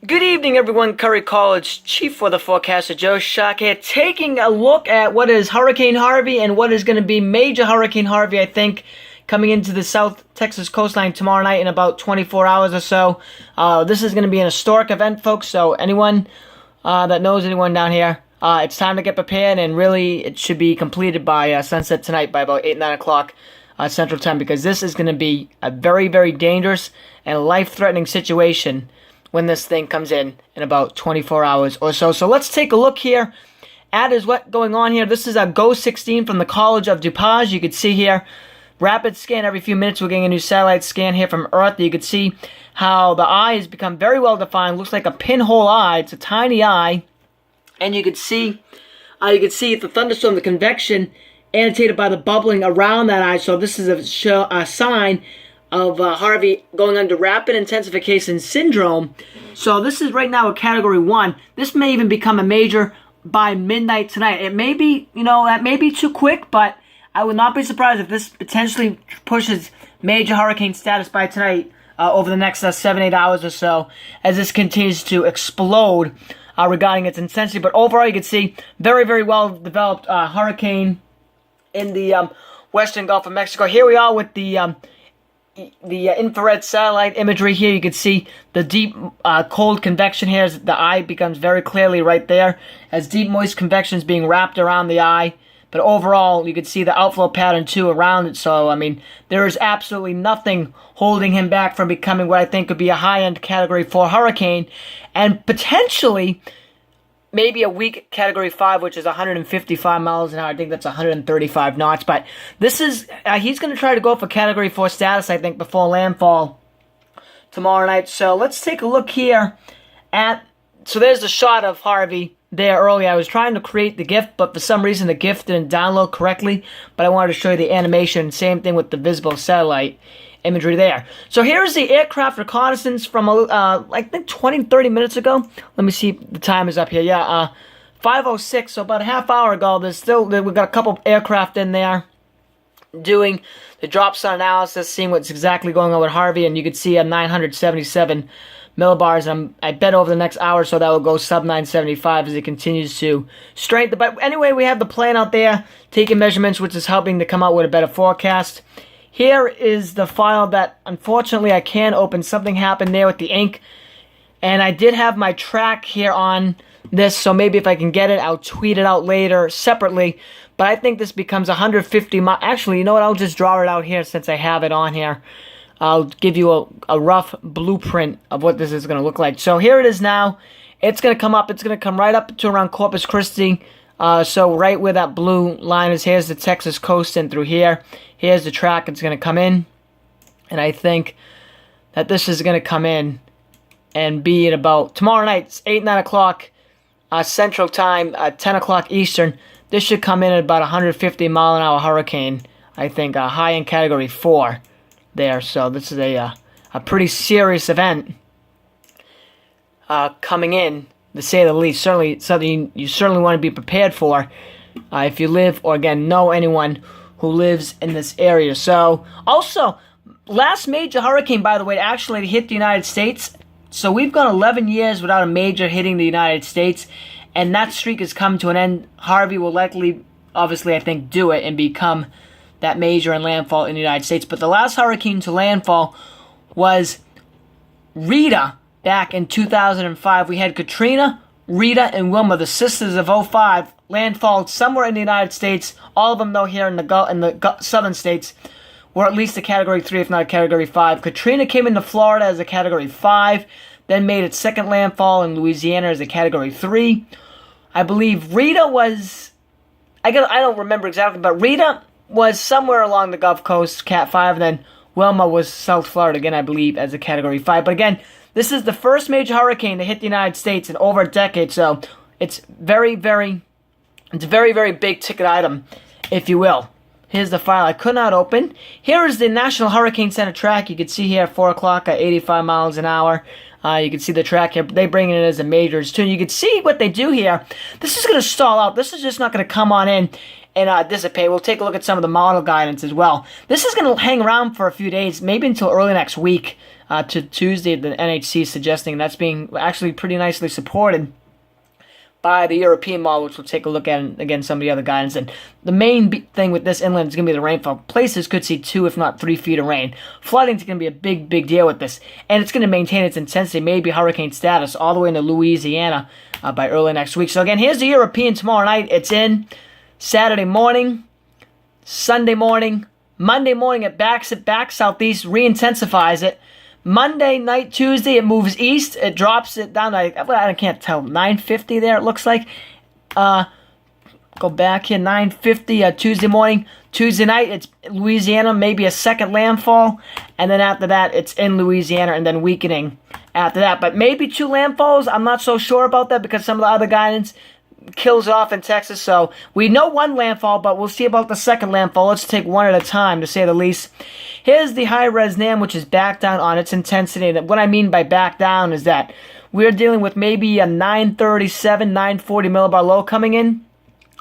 Good evening, everyone. Curry College Chief Weather Forecaster Joe Shock here, taking a look at what is Hurricane Harvey and what is going to be Major Hurricane Harvey, I think, coming into the South Texas coastline tomorrow night in about 24 hours or so. This is going to be an historic event, folks, so anyone that knows anyone down here, it's time to get prepared, and really it should be completed by sunset tonight by about 8, 9 o'clock Central Time, because this is going to be a very, very dangerous and life-threatening situation when this thing comes in about 24 hours or so. So let's take a look here at what's going on here. This is a GO-16 from the College of DuPage. You can see here, rapid scan every few minutes. We're getting a new satellite scan here from Earth. You can see how the eye has become very well defined. Looks like a pinhole eye. It's a tiny eye. And you can see the thunderstorm, the convection annotated by the bubbling around that eye. So this is a sign of Harvey going under rapid intensification syndrome. So this is right now a Category 1. This may even become a major by midnight tonight. It may be, that may be too quick, but I would not be surprised if this potentially pushes major hurricane status by tonight over the next 7-8 hours or so, as this continues to explode regarding its intensity. But overall, you can see very, very well developed hurricane in the western Gulf of Mexico. Here we are with the infrared satellite imagery here. You can see the deep cold convection here as the eye becomes very clearly right there, as deep moist convection is being wrapped around the eye. But overall, you can see the outflow pattern too around it. So, I mean, there is absolutely nothing holding him back from becoming what I think could be a high-end Category 4 hurricane, and potentially maybe a weak Category 5, which is 155 miles an hour. I think that's 135 knots. But this is, he's going to try to go for Category 4 status, I think, before landfall tomorrow night. So let's take a look here so there's the shot of Harvey there earlier. I was trying to create the GIF, but for some reason the GIF didn't download correctly. But I wanted to show you the animation. Same thing with the visible satellite imagery there. So here's the aircraft reconnaissance from I think 20-30 minutes ago. Let me see if the time is up here. Yeah, 5:06. So about a half hour ago. We've got a couple aircraft in there doing the drop zone analysis, seeing what's exactly going on with Harvey, and you can see a 977 millibars. And I bet over the next hour or so that will go sub 975 as it continues to strengthen. But anyway, we have the plane out there taking measurements, which is helping to come out with a better forecast. Here is the file that, unfortunately, I can't open. Something happened there with the ink. And I did have my track here on this, so maybe if I can get it, I'll tweet it out later separately. But I think this becomes 150 miles. Actually, you know what? I'll just draw it out here since I have it on here. I'll give you a rough blueprint of what this is going to look like. So here it is now. It's going to come up. It's going to come right up to around Corpus Christi. So right where that blue line is, here's the Texas coast, and through here, here's the track. It's going to come in, and I think that this is going to come in and be at about tomorrow night. It's 8, 9 o'clock Central Time, 10 o'clock Eastern. This should come in at about 150 mile an hour hurricane. I think a high in Category 4 there. So this is a pretty serious event coming in, to say the least. Certainly something you certainly want to be prepared for if you live, or again, know anyone who lives in this area. So, also, last major hurricane, by the way, actually hit the United States. So we've gone 11 years without a major hitting the United States, and that streak has come to an end. Harvey will likely, obviously, I think, do it and become that major and landfall in the United States. But the last hurricane to landfall was Rita back in 2005. We had Katrina, Rita, and Wilma, the sisters of '05, landfall somewhere in the United States. All of them, though, here in the southern states were at least a Category 3, if not a Category 5. Katrina came into Florida as a Category 5, then made its second landfall in Louisiana as a Category 3. I believe Rita was, I don't remember exactly, but Rita was somewhere along the Gulf Coast, Cat 5, and then Wilma was South Florida, again, I believe, as a Category 5. But again, this is the first major hurricane to hit the United States in over a decade, so it's very, very big ticket item, if you will. Here's the file I could not open. Here is the National Hurricane Center track. You can see here at 4 o'clock at 85 miles an hour. You can see the track here. They bring it in as a majors too. You can see what they do here. This is going to stall out. This is just not going to come on in and dissipate. We'll take a look at some of the model guidance as well. This is going to hang around for a few days, maybe until early next week. to Tuesday, the NHC suggesting that's being actually pretty nicely supported by the European model, which we'll take a look at, and again, some of the other guidance. And the main thing with this inland is going to be the rainfall. Places could see 2, if not 3 feet of rain. Flooding is going to be a big deal with this, and it's going to maintain its intensity, maybe hurricane status, all the way into Louisiana by early next week. So again, here's the European tomorrow night. It's in Saturday morning, Sunday morning, Monday morning. It backs it back southeast, re-intensifies it. Monday night, Tuesday, it moves east. It drops it down to, I can't tell, 950 there, it looks like. Go back here, 950 Tuesday morning. Tuesday night, it's Louisiana, maybe a second landfall. And then after that, it's in Louisiana and then weakening after that. But maybe 2 landfalls. I'm not so sure about that because some of the other guidance kills off in Texas. So we know 1 landfall, but we'll see about the second landfall. Let's take one at a time, to say the least. Here's the high-res NAM, which is back down on its intensity. And what I mean by back down is that we're dealing with maybe a 937, 940 millibar low coming in.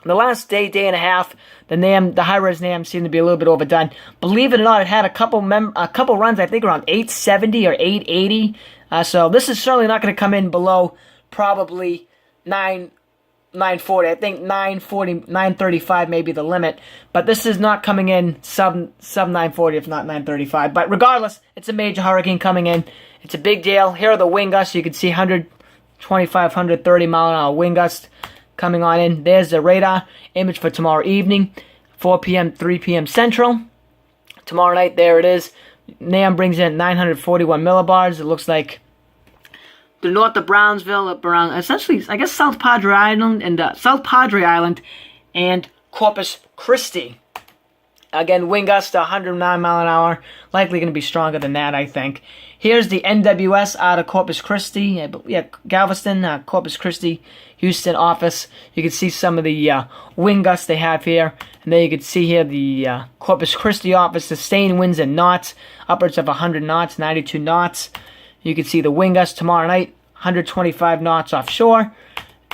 The last day and a half, the high-res NAM seemed to be a little bit overdone. Believe it or not, it had a couple runs, I think around 870 or 880. So this is certainly not going to come in below probably 940. I think 940, 935 may be the limit. But this is not coming in sub 940, if not 935. But regardless, it's a major hurricane coming in. It's a big deal. Here are the wind gusts. You can see 125, 130 mile an hour wind gusts coming on in. There's the radar image for tomorrow evening, 4 p.m., 3 p.m. Central. Tomorrow night, there it is. NAM brings in 941 millibars. It looks like the north of Brownsville, up around, essentially, I guess, South Padre Island and Corpus Christi. Again, wind gusts to 109 mile an hour. Likely going to be stronger than that, I think. Here's the NWS out of Corpus Christi. Galveston, Corpus Christi, Houston office. You can see some of the wind gusts they have here. And then you can see here the Corpus Christi office. Sustained winds in knots, upwards of 100 knots, 92 knots. You can see the wind gusts tomorrow night, 125 knots offshore.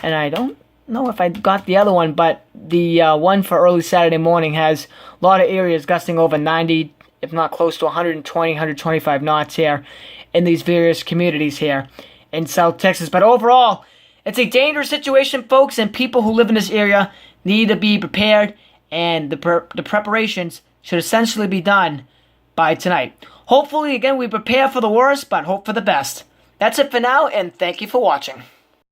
And I don't know if I got the other one, but the one for early Saturday morning has a lot of areas gusting over 90, if not close to 120, 125 knots here in these various communities here in South Texas. But overall, it's a dangerous situation, folks, and people who live in this area need to be prepared, and the preparations should essentially be done by tonight. Hopefully, again, we prepare for the worst, but hope for the best. That's it for now, and thank you for watching.